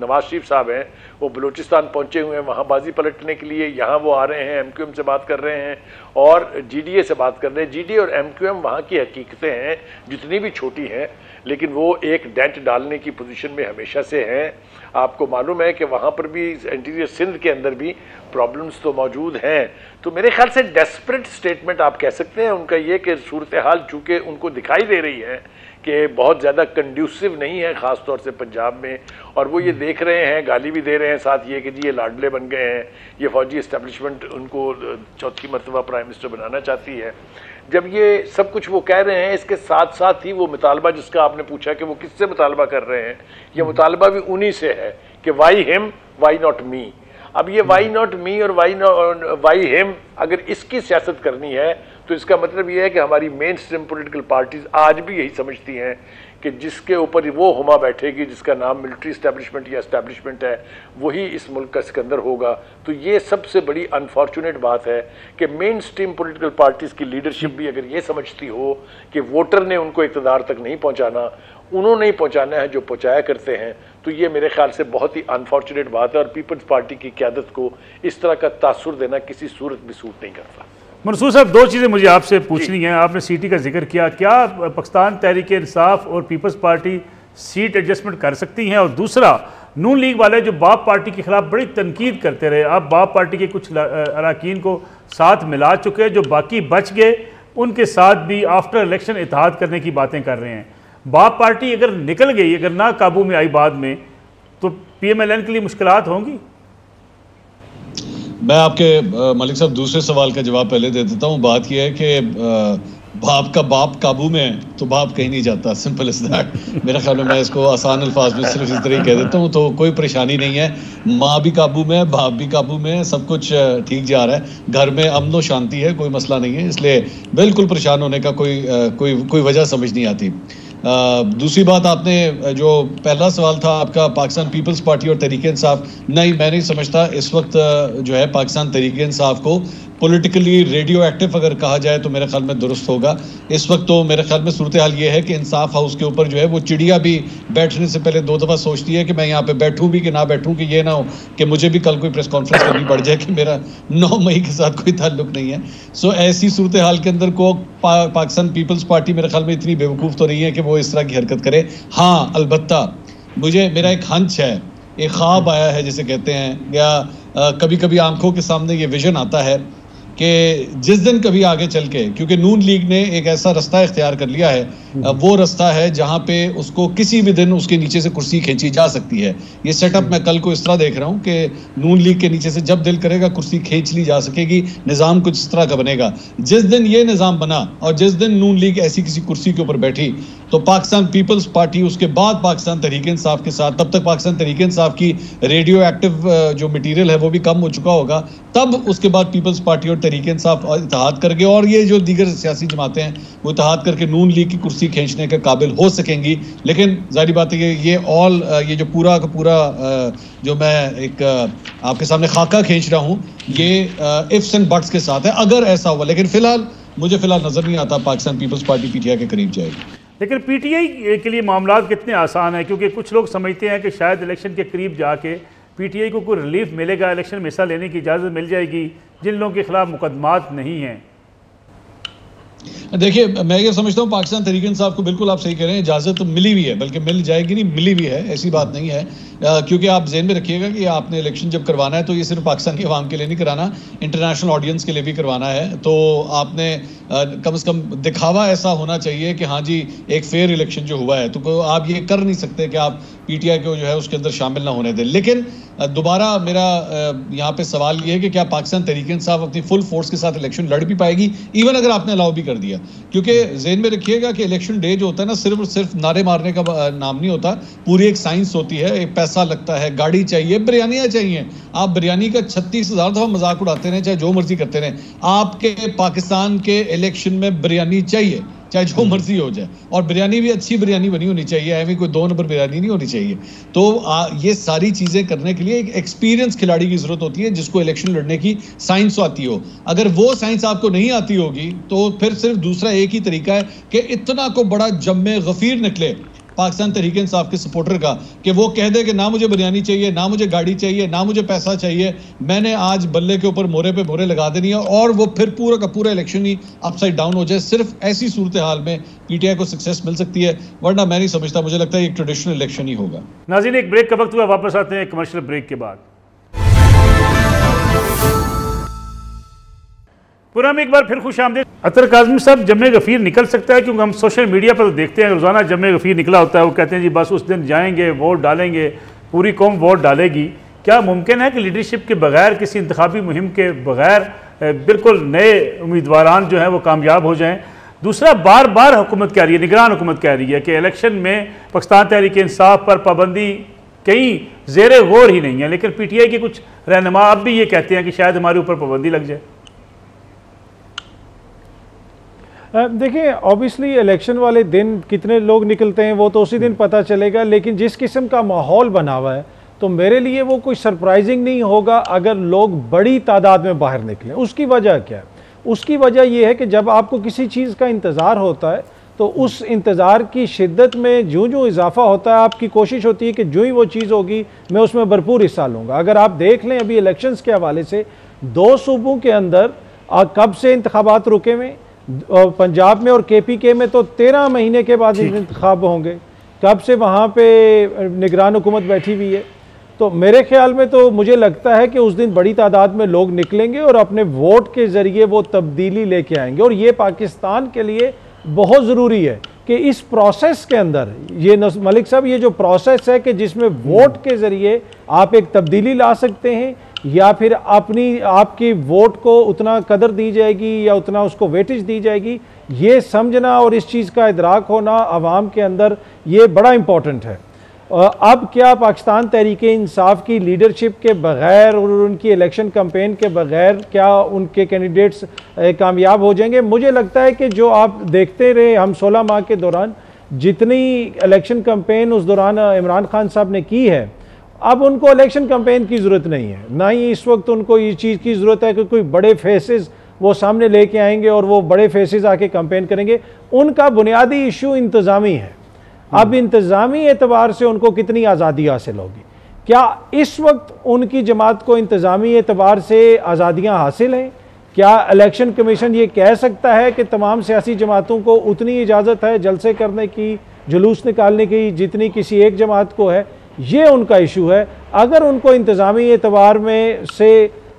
नवाज शरीफ साहब हैं वो बलूचिस्तान पहुंचे हुए हैं वहाँ बाजी पलटने के लिए। यहाँ वो आ रहे हैं, MQM से बात कर रहे हैं और GDA से बात कर रहे हैं। GDA और MQM वहाँ की हकीकतें हैं जितनी भी छोटी हैं, लेकिन वो एक डेंट डालने की पोजीशन में हमेशा से हैं। आपको मालूम है कि वहाँ पर भी इंटीरियर सिंध के अंदर भी प्रॉब्लम्स तो मौजूद हैं। तो मेरे ख्याल से डेस्परेट स्टेटमेंट आप कह सकते हैं उनका ये कि सूरत हाल चूँकि उनको दिखाई दे रही है कि बहुत ज़्यादा कंड्यूसिव नहीं है ख़ास तौर से पंजाब में, और वो ये देख रहे हैं, गाली भी दे रहे हैं साथ ये कि जी ये लाडले बन गए हैं, ये फौजी इस्टेब्लिशमेंट उनको चौथी मरतबा प्राइम मिनिस्टर बनाना चाहती है। जब ये सब कुछ वो कह रहे हैं, इसके साथ साथ ही वो मुतालबा जिसका आपने पूछा कि वो किससे मुतालबा कर रहे हैं, ये मुतालबा भी उन्हीं से है कि why him why not me. अब ये वाई नॉट मी और वाई हिम अगर इसकी सियासत करनी है तो इसका मतलब ये है कि हमारी मेन स्ट्रीम पॉलिटिकल पार्टीज आज भी यही समझती हैं कि जिसके ऊपर वो हुमा बैठेगी जिसका नाम मिलिट्री इस्टेब्लिशमेंट या इस्टेब्लिशमेंट है वही इस मुल्क का सिकंदर होगा। तो ये सबसे बड़ी अनफॉर्चुनेट बात है कि मेन स्ट्रीम पॉलिटिकल पार्टीज़ की लीडरशिप भी अगर ये समझती हो कि वोटर ने उनको इक़्तिदार तक नहीं पहुँचाना, उन्होंने ही पहुँचाना है जो पहुँचाया करते हैं, तो ये मेरे ख्याल से बहुत ही अनफॉर्चुनेट बात है और पीपल्स पार्टी की क़यादत को इस तरह का तासुर देना किसी सूरत भी सूट नहीं करता। मंसूर साहब, दो चीज़ें मुझे आपसे पूछनी हैं। आपने सीटी का जिक्र किया, क्या पाकिस्तान तहरीक इंसाफ और पीपल्स पार्टी सीट एडजस्टमेंट कर सकती हैं? और दूसरा, नून लीग वाले जो बाप पार्टी के खिलाफ बड़ी तनकीद करते रहे, अब बाप पार्टी के कुछ अरकान को साथ मिला चुके हैं, जो बाकी बच गए उनके साथ भी आफ्टर इलेक्शन इत्तेहाद करने की बातें कर रहे हैं। बाप पार्टी अगर निकल गई, अगर ना काबू में आई बाद में, तो PMLN के लिए मुश्किलात होंगी? मैं आपके मलिक साहब दूसरे सवाल का जवाब पहले दे देता हूँ। बात यह है कि बाप का बाप काबू में है तो बाप कहीं नहीं जाता, सिंपल इज दैट। मेरा ख्याल में मैं इसको आसान अल्फाज में सिर्फ इस तरह कह देता हूँ, तो कोई परेशानी नहीं है। माँ भी काबू में है, बाप भी काबू में है, सब कुछ ठीक जा रहा है, घर में अमन व शांति है, कोई मसला नहीं है, इसलिए बिल्कुल परेशान होने का कोई वजह समझ नहीं आती। दूसरी बात, आपने जो पहला सवाल था आपका पाकिस्तान पीपल्स पार्टी और तहरीक इंसाफ, नहीं मैं नहीं समझता इस वक्त जो है पाकिस्तान तहरीक इंसाफ को पॉलिटिकली रेडियो एक्टिव अगर कहा जाए तो मेरे ख्याल में दुरुस्त होगा। इस वक्त तो मेरे ख्याल में सूरत हाल ये है कि इंसाफ हाउस के ऊपर जो है वो चिड़िया भी बैठने से पहले 2 दफ़ा सोचती है कि मैं यहाँ पे बैठूँ भी कि ना बैठूँ, कि ये ना हो कि मुझे भी कल कोई प्रेस कॉन्फ्रेंस करनी पड़ जाए कि मेरा 9 मई के साथ कोई ताल्लुक नहीं है। सो ऐसी सूरत हाल के अंदर को पाकिस्तान पीपल्स पार्टी मेरे ख्याल में इतनी बेवकूफ़ तो नहीं है कि वो इस तरह की हरकत करे। हाँ, अलबत्ता मेरा एक हंच है, एक ख्वाब आया है जिसे कहते हैं, या कभी कभी आंखों के सामने ये विजन आता है कि जिस दिन कभी आगे चल के, क्योंकि नून लीग ने एक ऐसा रास्ता इख्तियार कर लिया है, वो रास्ता है जहां पे उसको किसी भी दिन उसके नीचे से कुर्सी खींची जा सकती है। ये सेटअप मैं कल को इस तरह देख रहा हूं कि नून लीग के नीचे से जब दिल करेगा कुर्सी खींच ली जा सकेगी, निज़ाम कुछ इस तरह का बनेगा। जिस दिन ये निज़ाम बना और जिस दिन नून लीग ऐसी किसी कुर्सी के ऊपर बैठी तो पाकिस्तान पीपल्स पार्टी, उसके बाद पाकिस्तान तहरीक इंसाफ के साथ, तब तक पाकिस्तान तहरीक इंसाफ की रेडियो एक्टिव जो मटीरियल है वो भी कम हो चुका होगा, तब उसके बाद पीपल्स पार्टी और तहरीक इंसाफ इत्तेहाद करके और ये जो दीगर सियासी जमातें हैं वो इत्तेहाद करके नून लीग की कुर्सी खींचने के काबिल हो सकेंगी। लेकिन जाहिर बात है कि ये जो पूरा का पूरा जो मैं एक आपके सामने खाका खींच रहा हूँ, ये इफ्स एंड बट्स के साथ है अगर ऐसा हुआ। लेकिन मुझे फिलहाल नजर नहीं आता पाकिस्तान पीपल्स पार्टी PTI के करीब जाएगी। लेकिन PTI के लिए मामला कितने आसान है, क्योंकि कुछ लोग समझते हैं कि शायद इलेक्शन के करीब जाके PTI को कोई रिलीफ मिलेगा, इलेक्शन में हिस्सा लेने की इजाज़त मिल जाएगी जिन लोगों के खिलाफ मुकदमात नहीं हैं। देखिए, मैं ये समझता हूँ पाकिस्तान तहरीक इंसाफ को बिल्कुल आप सही कह रहे हैं, इजाज़त तो मिली हुई है, बल्कि मिल जाएगी नहीं, मिली हुई है, ऐसी बात नहीं है। क्योंकि आप ज़हन में रखिएगा कि आपने इलेक्शन जब करवाना है तो ये सिर्फ पाकिस्तान की आवाम के लिए नहीं कराना, इंटरनेशनल ऑडियंस के लिए भी करवाना है। तो आपने कम से कम दिखावा ऐसा होना चाहिए कि हाँ जी एक फेयर इलेक्शन जो हुआ है, तो आप ये कर नहीं सकते कि आप PTI को जो है उसके अंदर शामिल ना होने दें। लेकिन दोबारा मेरा यहाँ पे सवाल ये है कि क्या पाकिस्तान तहरीक इंसाफ अपनी फुल फोर्स के साथ इलेक्शन लड़ भी पाएगी, इवन अगर आपने अलाउ भी कर दिया? क्योंकि ज़हन में रखिएगा कि इलेक्शन डे जो होता है ना, सिर्फ नारे मारने का नाम नहीं होता, पूरी एक साइंस होती है, एक पैसा लगता है, गाड़ी चाहिए, बिरयानियाँ चाहिए। आप बिरयानी का 36,000 दफ़ा मजाक उड़ाते रहें, चाहे जो मर्जी करते रहें, आपके पाकिस्तान के इलेक्शन में बिरयानी चाहिए, चाहे जो मर्जी हो जाए, और बिरयानी भी अच्छी बिरयानी बनी होनी चाहिए, ऐसी कोई 2 नंबर बिरयानी नहीं होनी चाहिए। तो ये सारी चीज़ें करने के लिए एक एक्सपीरियंस खिलाड़ी की ज़रूरत होती है, जिसको इलेक्शन लड़ने की साइंस आती हो। अगर वो साइंस आपको नहीं आती होगी तो फिर सिर्फ दूसरा एक ही तरीका है कि इतना को बड़ा जम्मे गफीर निकले पाकिस्तान तहरीक इंसाफ के सपोर्टर का कि वो कह दे कि ना मुझे बिरयानी चाहिए, ना मुझे गाड़ी चाहिए, ना मुझे पैसा चाहिए, मैंने आज बल्ले के ऊपर मोरे पे मोरे लगा देनी है, और वो फिर पूरा का पूरा इलेक्शन ही अपसाइड डाउन हो जाए। सिर्फ ऐसी सूरत हाल में PTI को सक्सेस मिल सकती है, वरना मैं नहीं समझता, मुझे लगता है एक ट्रेडिशनल इलेक्शन ही होगा। नाज़रीन, एक ब्रेक का वक्त हुआ, वापस आते हैं कमर्शियल ब्रेक के बाद। पूरा में एक बार फिर खुश आमदीद। अतर काज़मी साहब, जम्मे गफ़ीर निकल सकता है? क्योंकि हम सोशल मीडिया पर देखते हैं रोज़ाना जम्मे गफ़ीर निकला होता है, वो कहते हैं जी बस उस दिन जाएंगे, वोट डालेंगे, पूरी कौम वोट डालेगी। क्या मुमकिन है कि लीडरशिप के बगैर, किसी इंतखाबी मुहिम के बगैर बिल्कुल नए उम्मीदवारान जो हैं वो कामयाब हो जाएँ? दूसरा, बार बार हुकूमत कह रही है, निगरान हुकूमत कह रही है कि इलेक्शन में पाकिस्तान तहरीक इंसाफ पर पाबंदी कहीं ज़ेरे गौर ही नहीं है, लेकिन PTI के कुछ रहनुमा अब भी ये कहते हैं कि शायद हमारे ऊपर पाबंदी लग जाए। देखिए, ऑब्वियसली इलेक्शन वाले दिन कितने लोग निकलते हैं वो तो उसी दिन पता चलेगा, लेकिन जिस किस्म का माहौल बना हुआ है तो मेरे लिए वो कोई सरप्राइजिंग नहीं होगा अगर लोग बड़ी तादाद में बाहर निकलें। उसकी वजह क्या है? उसकी वजह यह है कि जब आपको किसी चीज़ का इंतज़ार होता है तो उस इंतज़ार की शिद्दत में जो इजाफा होता है, आपकी कोशिश होती है कि जो ही वो चीज़ होगी मैं उसमें भरपूर हिस्सा लूँगा। अगर आप देख लें अभी इलेक्शंस के हवाले से 2 सूबों के अंदर कब से इंतखाबात रुके हुए, पंजाब में और KPK में तो 13 महीने के बाद इंतखाब होंगे, कब से वहाँ पे निगरान हुकूमत बैठी हुई है। तो मेरे ख्याल में तो मुझे लगता है कि उस दिन बड़ी तादाद में लोग निकलेंगे और अपने वोट के ज़रिए वो तब्दीली लेके आएंगे, और ये पाकिस्तान के लिए बहुत ज़रूरी है कि इस प्रोसेस के अंदर ये मलिक साहब, ये जो प्रोसेस है कि जिसमें वोट के ज़रिए आप एक तब्दीली ला सकते हैं, या फिर आपकी वोट को उतना कदर दी जाएगी या उतना उसको वेटेज दी जाएगी, ये समझना और इस चीज़ का इदराक होना आवाम के अंदर ये बड़ा इम्पोर्टेंट है। अब क्या पाकिस्तान तहरीक इंसाफ की लीडरशिप के बग़ैर और उनकी इलेक्शन कैंपेन के बग़ैर क्या उनके कैंडिडेट्स कामयाब हो जाएंगे? मुझे लगता है कि जो आप देखते रहे हम 16 माह के दौरान जितनी इलेक्शन कैंपेन उस दौरान इमरान खान साहब ने की है, अब उनको इलेक्शन कैंपेन की ज़रूरत नहीं है, ना ही इस वक्त उनको इस चीज़ की ज़रूरत है कि कोई बड़े फेसेस वो सामने लेके आएंगे और वो बड़े फेसेस आके कैंपेन करेंगे। उनका बुनियादी इशू इंतज़ामी है। अब इंतज़ामी एतबार से उनको कितनी आज़ादी हासिल होगी? क्या इस वक्त उनकी जमात को इंतज़ामी एतबार से आज़ादियाँ हासिल हैं? क्या इलेक्शन कमीशन ये कह सकता है कि तमाम सियासी जमातों को उतनी इजाज़त है जलसे करने की, जुलूस निकालने की, जितनी किसी एक जमात को है? ये उनका इशू है। अगर उनको इंतज़ामी एतबार में से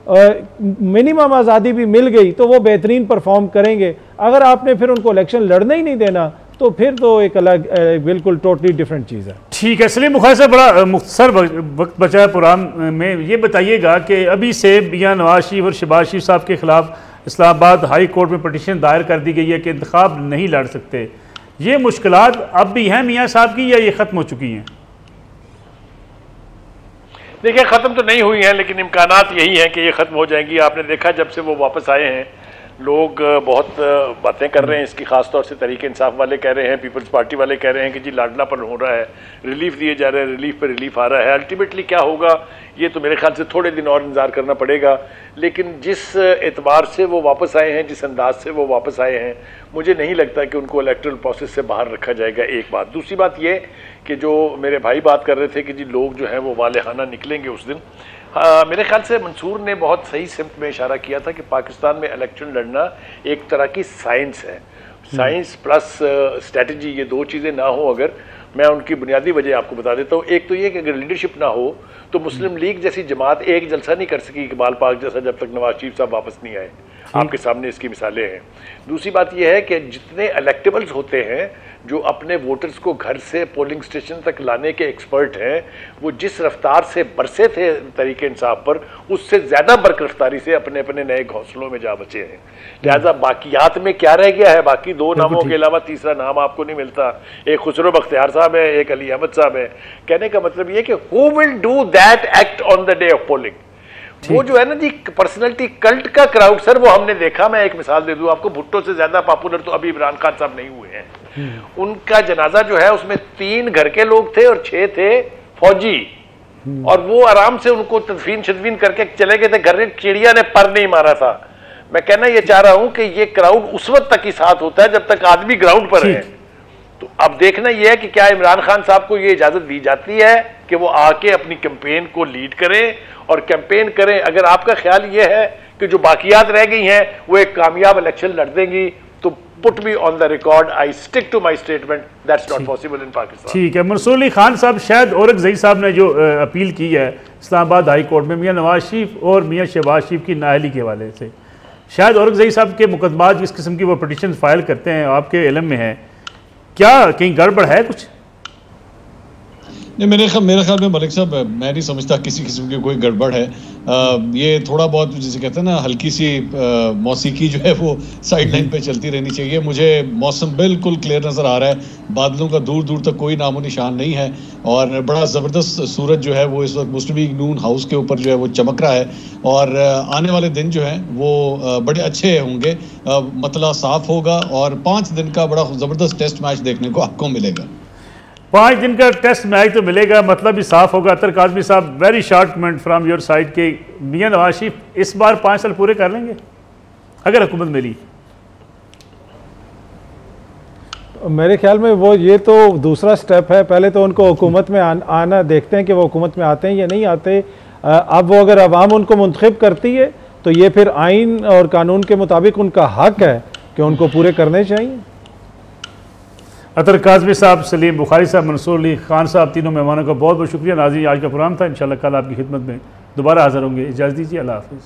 मिनिमम आज़ादी भी मिल गई तो वो बेहतरीन परफॉर्म करेंगे। अगर आपने फिर उनको इलेक्शन लड़ने ही नहीं देना तो फिर तो एक अलग बिल्कुल टोटली डिफरेंट चीज़ है। ठीक है, सलीम बुखारी साहब, बड़ा मुख्तसर वक्त बचा है प्रोग्राम में, ये बताइएगा कि अभी से मियां नवाज शरीफ और शहबाज शरीफ साहब के खिलाफ इस्लामाबाद हाई कोर्ट में पटिशन दायर कर दी गई है कि इंतखाब नहीं लड़ सकते। ये मुश्किलात अब भी हैं मियाँ साहब की, या ये ख़त्म हो चुकी हैं? देखिए, ख़त्म तो नहीं हुई हैं, लेकिन इम्कानात यही हैं कि ये ख़त्म हो जाएंगी। आपने देखा जब से वो वापस आए हैं, लोग बहुत बातें कर रहे हैं इसकी, ख़ास तौर से तहरीक इंसाफ वाले कह रहे हैं, पीपल्स पार्टी वाले कह रहे हैं कि जी लाडलापन हो रहा है, रिलीफ दिए जा रहे हैं, रिलीफ पे रिलीफ आ रहा है। अल्टीमेटली क्या होगा ये तो मेरे ख्याल से थोड़े दिन और इंतज़ार करना पड़ेगा। लेकिन जिस एतबार से वो वापस आए हैं, जिस अंदाज से वो वापस आए हैं, मुझे नहीं लगता कि उनको इलेक्टोरल प्रोसेस से बाहर रखा जाएगा। एक बात। दूसरी बात ये कि जो मेरे भाई बात कर रहे थे कि जी लोग जो हैं वो वालेहाना निकलेंगे उस दिन, मेरे ख्याल से मंसूर ने बहुत सही सिमत में इशारा किया था कि पाकिस्तान में इलेक्शन लड़ना एक तरह की साइंस है। साइंस प्लस स्ट्रेटजी, ये दो चीज़ें ना हो अगर, मैं उनकी बुनियादी वजह आपको बता देता हूँ। एक तो ये कि अगर लीडरशिप ना हो तो मुस्लिम लीग जैसी जमात एक जलसा नहीं कर सकी इकबाल पाक जैसा, जब तक नवाज शरीफ साहब वापस नहीं आए। आपके सामने इसकी मिसालें हैं। दूसरी बात यह है कि जितने इलेक्टेबल्स होते हैं, जो अपने वोटर्स को घर से पोलिंग स्टेशन तक लाने के एक्सपर्ट हैं, वो जिस रफ्तार से बरसे थे तरीके इंसाफ पर, उससे ज़्यादा बरक रफ्तारी से अपने अपने नए घोंसलों में जा बचे हैं। लिहाजा बाकियात में क्या रह गया है? बाकी दो नामों के अलावा तीसरा नाम आपको नहीं मिलता। एक खुसरो बख्तियार साहब है, एक अली अहमद साहब है। कहने का मतलब ये कि who will do that act on the day of polling? वो जो है ना जी पर्सनैलिटी कल्ट का क्राउड सर, वो हमने देखा। मैं एक मिसाल दे दूं आपको, भुट्टो से ज्यादा पॉपुलर तो अभी इमरान खान साहब नहीं हुए हैं। उनका जनाजा जो है उसमें 3 घर के लोग थे और 6 थे फौजी, और वो आराम से उनको तदफीन शदफीन करके चले गए थे घर में। चिड़िया ने पर नहीं मारा था। मैं कहना ये चाह रहा हूं कि ये क्राउड उस वक्त तक ही साथ होता है जब तक आदमी ग्राउंड पर है। तो अब देखना यह है कि क्या इमरान खान साहब को ये इजाजत दी जाती है कि वो आके अपनी कैंपेन को लीड करें और कैंपेन करें। अगर आपका ख्याल ये है कि जो बाकियात रह गई हैं वो एक कामयाब इलेक्शन लड़ देंगी, तो put me on the record, I stick to my statement, that's not possible in Pakistan. ठीक है। मंसूर अली खान साहब, शायद औरंगज़ई साहब ने जो अपील की है इस्लामाबाद हाई कोर्ट में मियाँ नवाज शरीफ और मियाँ शहबाज शरीफ की नाअहली के हवाले से, शायद औरंगज़ई साहब के मुकदमात इस किस्म की वो पिटिशन फाइल करते हैं, आपके इल्म में है क्या कहीं गड़बड़ है कुछ? नहीं, मेरे ख्याल में मलिक साहब, मैं नहीं समझता किसी किस्म की कोई गड़बड़ है। ये थोड़ा बहुत जिसे कहते हैं ना, हल्की सी मौसीकी जो है वो साइड लाइन पे चलती रहनी चाहिए। मुझे मौसम बिल्कुल क्लियर नज़र आ रहा है, बादलों का दूर दूर तक कोई नामो निशान नहीं है, और बड़ा ज़बरदस्त सूरज जो है वो इस वक्त मुस्लिम लीग नून हाउस के ऊपर जो है वो चमक रहा है। और आने वाले दिन जो हैं वो बड़े अच्छे होंगे, मतला साफ होगा, और 5 दिन का बड़ा ज़बरदस्त टेस्ट मैच देखने को आपको मिलेगा। 5 दिन का टेस्ट मैच तो मिलेगा, मतलब भी साफ होगा। अतर काज़मी साहब, very short comment from your side के मियाँ नवाज शरीफ इस बार 5 साल पूरे कर लेंगे अगर हुकूमत मिली? मेरे ख्याल में वो ये तो दूसरा स्टेप है। पहले तो उनको हुकूमत में आना देखते हैं कि वो हुकूमत में आते हैं या नहीं आते। अब वो अगर अवाम उनको मुंतखब करती है तो ये फिर आइन और कानून के मुताबिक उनका हक है कि उनको पूरे करने चाहिए। अतर काज़मी साहब, सलीम बुखारी साहब, मंसूर अली खान साहब, तीनों मेहमानों का बहुत बहुत शुक्रिया। नाज़रीन, आज का प्रोग्राम था। इंशाल्लाह कल आपकी खिदमत में दोबारा हाज़िर होंगे। इजाज़त दीजिए। अल्लाह हाफ़िज़।